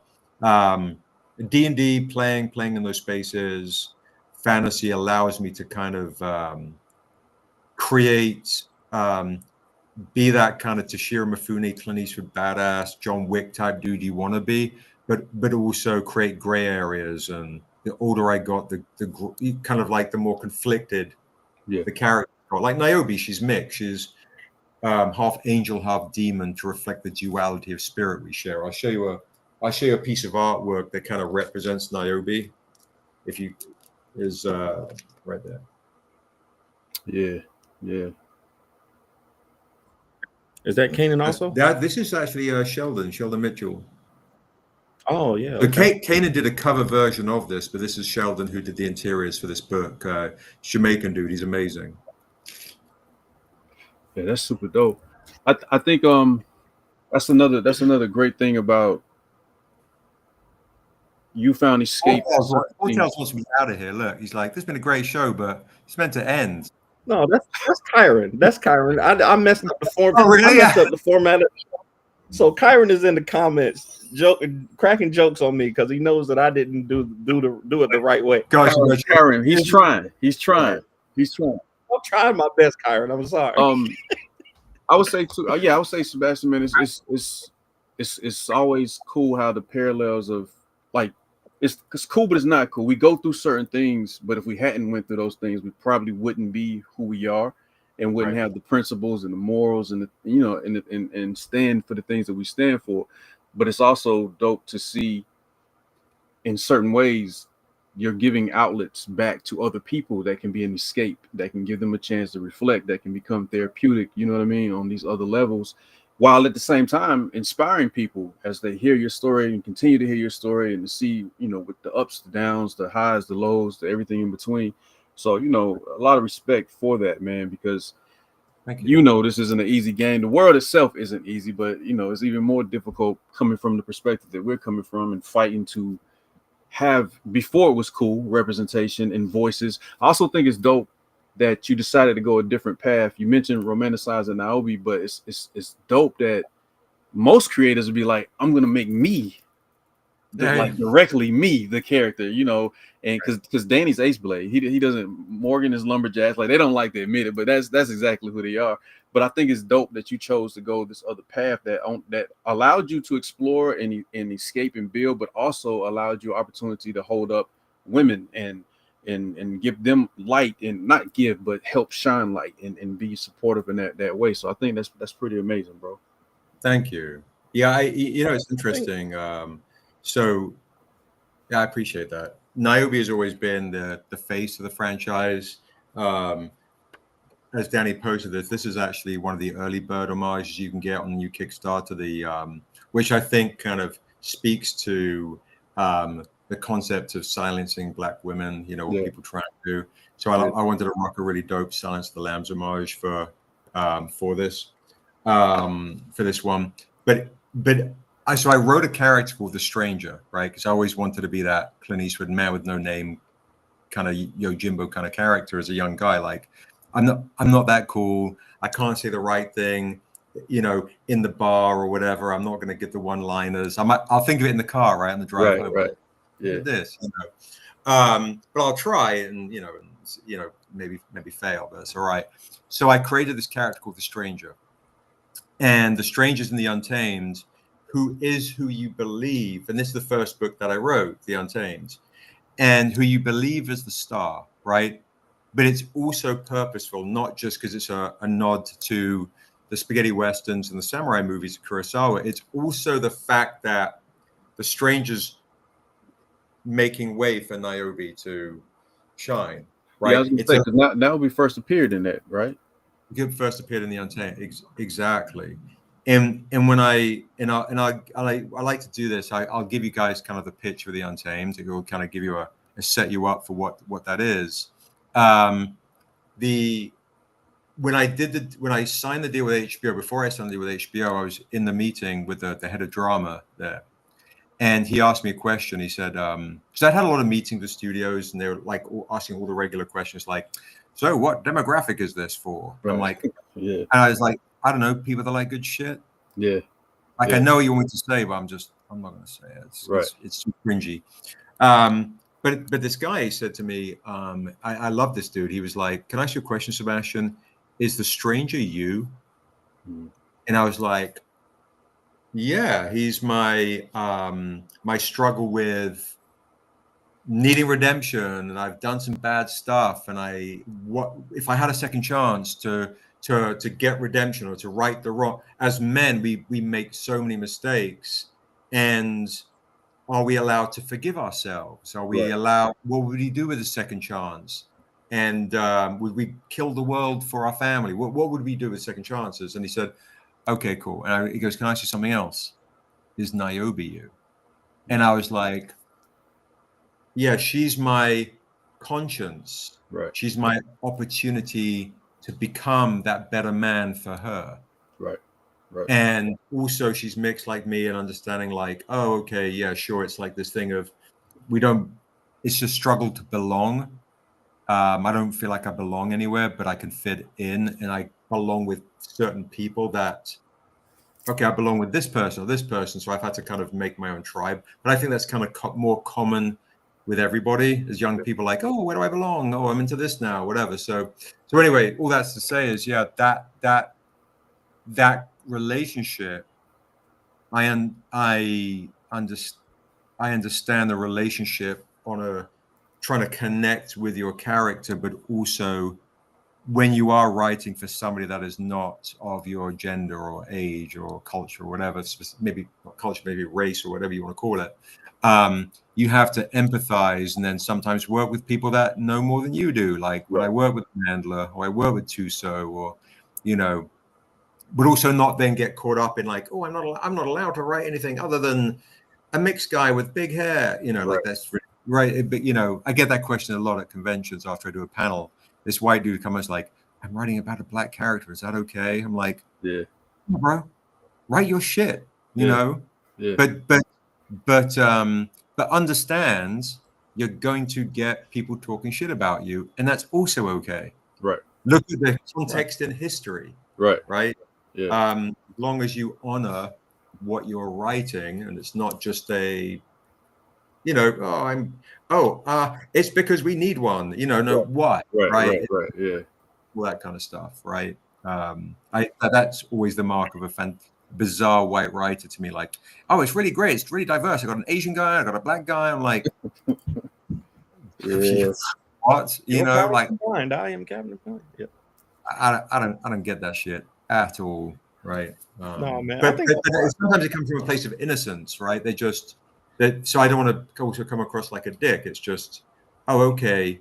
D&D, playing in those spaces, fantasy allows me to kind of create, be that kind of Toshiro Mifune, Clint Eastwood badass, John Wick type dude you want to be, but also create gray areas. And the older I got, the kind of like the more conflicted the character got. Like Niobe, she's mixed. She's half angel, half demon, to reflect the duality of spirit we share. I'll show you a piece of artwork that kind of represents Niobe. If you is right there. Yeah. Is that Kanan also? This is actually Sheldon Mitchell. Oh yeah. So Kanan did a cover version of this, but this is Sheldon who did the interiors for this book. Jamaican dude, he's amazing. Yeah, that's super dope. I think that's another great thing about you found escape. Hotels wants me out of here. Look, he's like, this has been a great show, but it's meant to end. No, that's Kyron. That's Kyron. I messed up the form. Oh, really? I messed up the format. So Kyron is in the comments, cracking jokes on me because he knows that I didn't do it the right way. Gosh, Kyron, he's trying. I'm trying my best, Kyron. I'm sorry. I would say too. I would say Sebastian, man, it's always cool how the parallels of, like, it's cool, but it's not cool. We go through certain things, but if we hadn't went through those things, we probably wouldn't be who we are, and wouldn't have the principles and the morals and and stand for the things that we stand for. But it's also dope to see in certain ways, you're giving outlets back to other people that can be an escape, that can give them a chance to reflect, that can become therapeutic, you know what I mean, on these other levels, while at the same time inspiring people as they hear your story and continue to hear your story and to see, you know, with the ups, the downs, the highs, the lows, the everything in between. So, you know, a lot of respect for that, man, because you know, this isn't an easy game. The world itself isn't easy, but you know, it's even more difficult coming from the perspective that we're coming from and fighting to have, before it was cool, representation and voices. I also think it's dope that you decided to go a different path. You mentioned romanticizing Niobe, but it's dope that most creators would be like, I'm gonna make me like directly me the character, you know, and because Danny's Ace Blade, he doesn't, Morgan is Lumberjacks, like they don't like to admit it, but that's exactly who they are. But I think it's dope that you chose to go this other path that allowed you to explore and escape and build, but also allowed you opportunity to hold up women and give them light, and not give but help shine light, and be supportive in that way. So I think that's pretty amazing, bro. Thank you. Yeah, you know, it's interesting. So yeah, I appreciate that. Niobe has always been the face of the franchise. As Danny posted this is actually one of the early bird homages you can get on the new Kickstarter, which I think kind of speaks to the concept of silencing Black women, you know, what people try to do. So I wanted to rock a really dope Silence of the Lambs homage for this one. But so I wrote a character called the Stranger, right? Because I always wanted to be that Clint Eastwood man with no name, kind of Yojimbo kind of character as a young guy. Like, I'm not that cool. I can't say the right thing, you know, in the bar or whatever. I'm not going to get the one-liners. I'll think of it in the car, right, on the drive home. Right. Yeah. This, you know. But I'll try and you know maybe fail, but it's all right. So I created this character called the Stranger, and the Stranger's in the Untamed, who is who you believe, and this is the first book that I wrote, The Untamed, and who you believe is the star, right? But it's also purposeful, not just because it's a nod to the spaghetti westerns and the samurai movies of Kurosawa. It's also the fact that the Stranger's making way for Niobe to shine, right? Yeah, I was gonna say, because Niobe first appeared in that, right? First appeared in the Untamed, exactly. And when I like to do this, I'll give you guys kind of the pitch for the Untamed. It will kind of give you a set you up for what that is. When I signed the deal with HBO, before I signed the deal with HBO, I was in the meeting with the head of drama there, and he asked me a question. He said, because I'd had a lot of meetings with studios, and they were like asking all the regular questions, like, so what demographic is this for? Right. I'm like, yeah. And I was like, I don't know, people that like good shit. Yeah. Like, yeah. I know what you want me to say, but I'm not going to say it. It's too cringy. But this guy said to me, I love this dude. He was like, can I ask you a question, Sebastian? Is the Stranger you? And I was like, yeah, he's my my struggle with needing redemption, and I've done some bad stuff, and what if I had a second chance to get redemption or to right the wrong? As men, we make so many mistakes, and are we allowed to forgive ourselves? Are we allowed? What would he do with a second chance? And would we kill the world for our family? What would we do with second chances? And he said, okay, cool. And he goes, can I ask you something else? Is Niobe you? And I was like, yeah, she's my conscience. Right. She's my opportunity to become that better man for her. Right. And also she's mixed like me and understanding like, oh, okay, yeah, sure. It's like this thing of it's just struggle to belong. I don't feel like I belong anywhere, but I can fit in, and I belong with certain people that, okay, I belong with this person or this person. So I've had to kind of make my own tribe. But I think that's kind of more common with everybody as young people, like, oh, where do I belong? Oh, I'm into this now, whatever. So anyway, all that's to say is, yeah, that relationship, I understand the relationship on trying to connect with your character, but also when you are writing for somebody that is not of your gender or age or culture or whatever, maybe not culture, maybe race or whatever you want to call it, you have to empathize and then sometimes work with people that know more than you do. Like when I work with Mandler or I work with Tuso, or, you know, but also not then get caught up in like, oh, I'm not allowed to write anything other than a mixed guy with big hair, you know, like that's right. But, you know, I get that question a lot at conventions after I do a panel. This white dude comes like, I'm writing about a black character. Is that okay? I'm like, yeah, bro, write your shit, you know? Yeah. But understand you're going to get people talking shit about you, and that's also okay. Right. Look at the context in history. Right. Yeah. As long as you honor what you're writing, and it's not just a, you know, it's because we need one, you know, no, why? Right. Yeah. All that kind of stuff. Right. That's always the mark of a bizarre white writer to me. Like, oh, it's really great. It's really diverse. I got an Asian guy. I got a black guy. I'm like, what? You know, like, I am Captain Blind. Yeah. I don't get that shit at all. Right. No, man. But sometimes it comes from a place of innocence, right? So I don't want to also come across like a dick. It's just, oh, okay.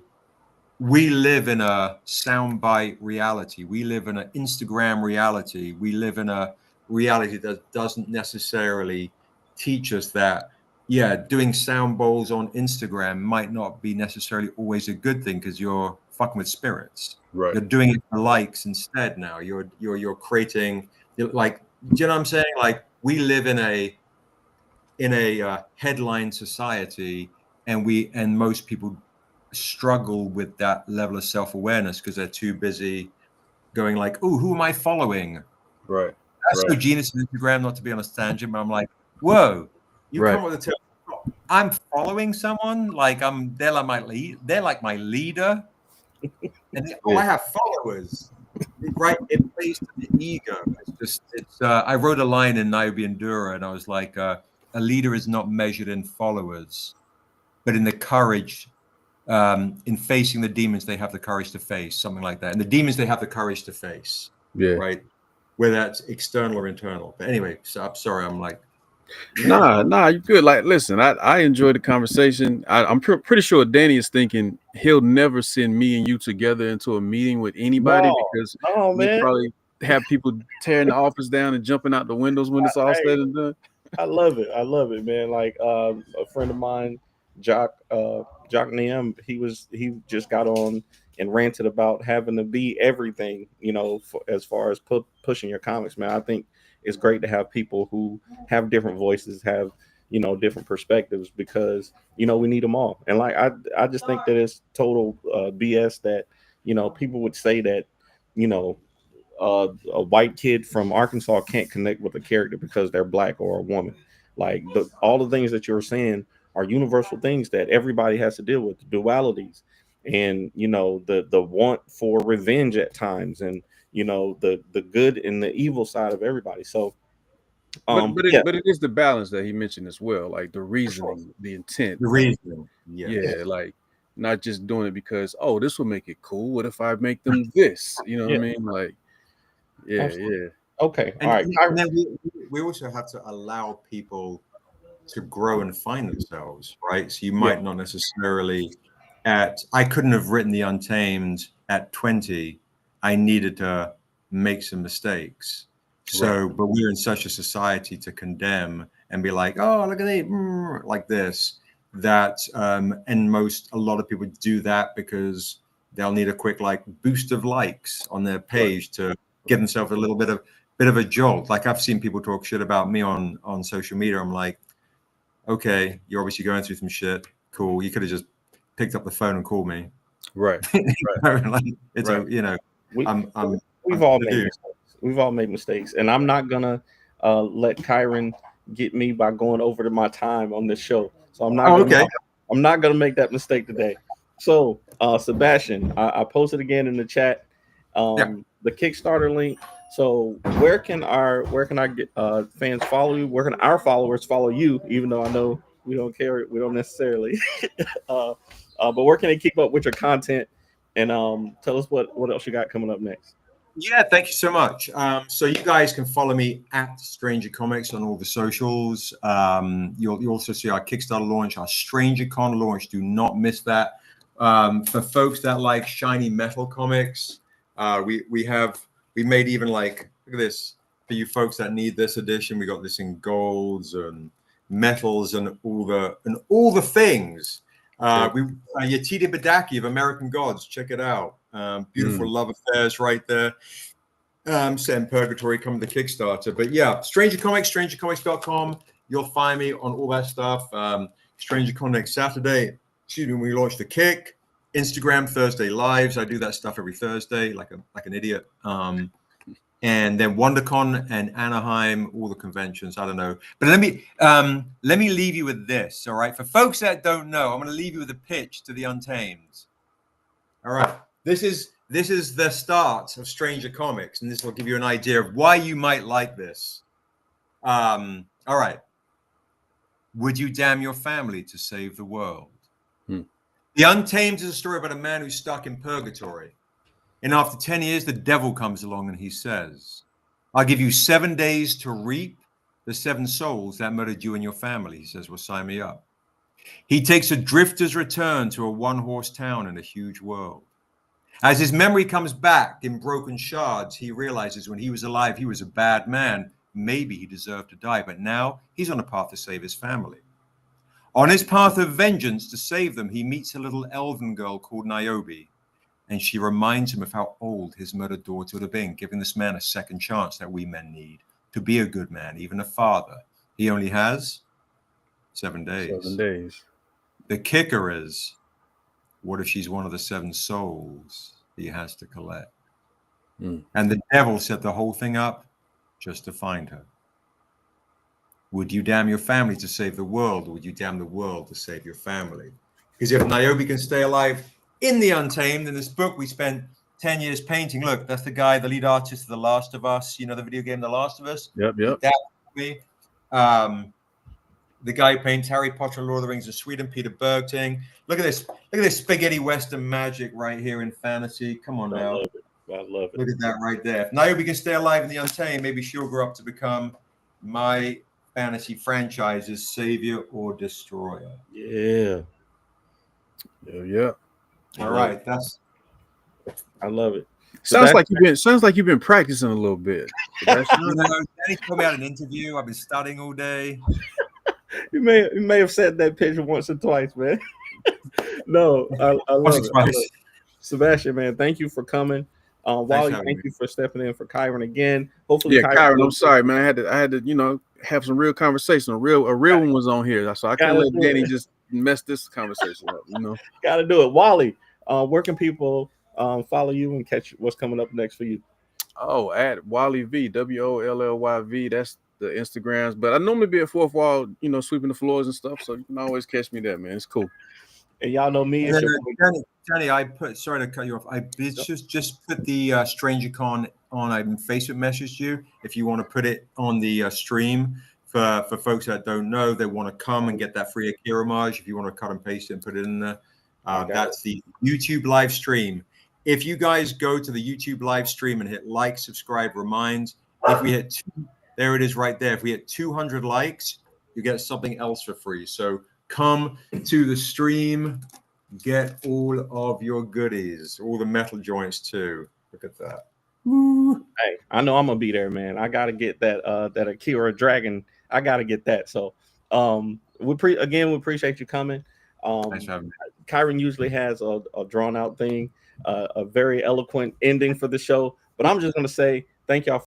We live in a soundbite reality. We live in an Instagram reality. We live in a reality that doesn't necessarily teach us that, yeah, doing sound bowls on Instagram might not be necessarily always a good thing because you're fucking with spirits. Right. You're doing it for likes instead now. You're creating, like, do you know what I'm saying? Like, we live in a headline society, and most people struggle with that level of self-awareness because they're too busy going like, oh, who am I following? Right. That's so genius of Instagram, not to be on a tangent, but I'm like, whoa, you come with a term. I'm following someone, like they're like my leader. And I have followers. Right, it plays to the ego. I wrote a line in Niobe and Dura, and I was like, a leader is not measured in followers, but in the courage, in facing the demons they have the courage to face, something like that. And the demons they have the courage to face. Yeah. Right. Whether that's external or internal. But anyway, so I'm sorry, I'm like, Nah, you good. Like, listen, I enjoyed the conversation. I'm pretty sure Danny is thinking he'll never send me and you together into a meeting with anybody because we'll probably have people tearing the office down and jumping out the windows when it's all said and done. I love it, man. Like a friend of mine, Jock Niem, he just got on and ranted about having to be everything, you know, as far as pushing your comics, man. I think it's great to have people who have different voices, have, you know, different perspectives, because, you know, we need them all. And like, I just think that it's total BS that, you know, people would say that, you know, a white kid from Arkansas can't connect with a character because they're black or a woman. Like, all the things that you're saying are universal things that everybody has to deal with, the dualities, and, you know, the want for revenge at times, and, you know, the good and the evil side of everybody. So but it is the balance that he mentioned as well, like the reasoning, the intent, the reasoning. Like not just doing it because, oh, this will make it cool. What if I make them this? You know what I mean? Like, okay. And, all right. And then we also have to allow people to grow and find themselves, right? So you might not necessarily I couldn't have written The Untamed at 20. I needed to make some mistakes. So, but we're in such a society to condemn and be like, oh, look at me, like this, that, and a lot of people do that because they'll need a quick like boost of likes on their page to give themselves a little bit of a jolt. Like, I've seen people talk shit about me on social media. I'm like, okay, you're obviously going through some shit. Cool. You could have just picked up the phone and called me. Right. Like, it's you know, we've all made mistakes. We've all made mistakes, and I'm not gonna let Kyron get me by going over to my time on this show. So I'm not. I'm not gonna make that mistake today. So Sebastian, I posted again in the chat the Kickstarter link. So where can our get fans follow you? Where can our followers follow you? Even though I know we don't necessarily. But where can they keep up with your content? And tell us what else you got coming up next. Yeah, thank you so much. So you guys can follow me at Stranger Comics on all the socials. You'll also see our Kickstarter launch, our Stranger Con launch. Do not miss that. For folks that like shiny metal comics, we made even like, look at this, for you folks that need this edition. We got this in golds and metals and all the things. Yetida Badaki of American Gods, check it out. Beautiful love affairs right there. Set in Purgatory, coming to Kickstarter. But yeah, Stranger Comics, strangercomics.com. You'll find me on all that stuff. Stranger Comics Saturday, we launched the Kick. Instagram Thursday Lives. I do that stuff every Thursday, like an idiot. And then WonderCon and Anaheim, all the conventions. I don't know, but let me leave you with this. All right, for folks that don't know, I'm going to leave you with a pitch to the Untamed. All right, this is the start of Stranger Comics, and this will give you an idea of why you might like this. All right, would you damn your family to save the world? The Untamed is a story about a man who's stuck in purgatory. And after 10 years, the devil comes along and he says, I'll give you 7 days to reap the 7 souls that murdered you and your family. He says, well, sign me up. He takes a drifter's return to a one-horse town in a huge world. As his memory comes back in broken shards, he realizes when he was alive, he was a bad man. Maybe he deserved to die, but now he's on a path to save his family. On his path of vengeance to save them, he meets a little elven girl called Niobe. And she reminds him of how old his murdered daughter would have been, giving this man a second chance that we men need to be a good man, even a father. He only has 7 days. 7 days. The kicker is, what if she's one of the 7 souls he has to collect? And the devil set the whole thing up just to find her. Would you damn your family to save the world, or would you damn the world to save your family? Because if Niobe can stay alive in the Untamed, in this book we spent 10 years painting. Look, that's the guy, the lead artist of The Last of Us. You know the video game The Last of Us? Yep. That's me. The guy who paints Harry Potter and Lord of the Rings of Sweden, Peter Bergting. Look at this. Look at this spaghetti western magic right here in fantasy. Come on now. I love it. Look at that right there. If Niobe can stay alive in the Untamed, maybe she'll grow up to become my fantasy franchise's savior or destroyer. Yeah. All right, I love it. Sounds like you've been practicing a little bit. Danny told me out an interview. I've been studying all day. You may have said that picture once or twice, man. No, I love it. Sebastian, man, thank you for coming. Wally, thank you for stepping in for Kyron again. Hopefully, Kyron, I'm sorry, man. I had to, have some real conversation. A real one was on here, so I can't let Danny just mess this conversation up. Got to do it. Wally, where can people follow you and catch what's coming up next for you? Oh, at Wally V, WOLLYV. That's the Instagrams. But I normally be at fourth wall, sweeping the floors and stuff. So you can always catch me there, man. It's cool. And y'all know me. Danny, sorry to cut you off. I just put the Stranger Con on. I Facebook messaged you if you want to put it on the stream for folks that don't know. They want to come and get that free Akira homage. If you want to cut and paste it and put it in there, that's the YouTube live stream. If you guys go to the YouTube live stream and hit like, subscribe, remind, if we hit there it is right there. If we hit 200 likes, you get something else for free. So come to the stream, get all of your goodies, all the metal joints too. Look at that. Woo. Hey, I know I'm gonna be there, man. I gotta get that Akira Dragon. I gotta get that. So we appreciate you coming. Thanks for having me. Kyron usually has a drawn out thing, a very eloquent ending for the show. But I'm just gonna say thank y'all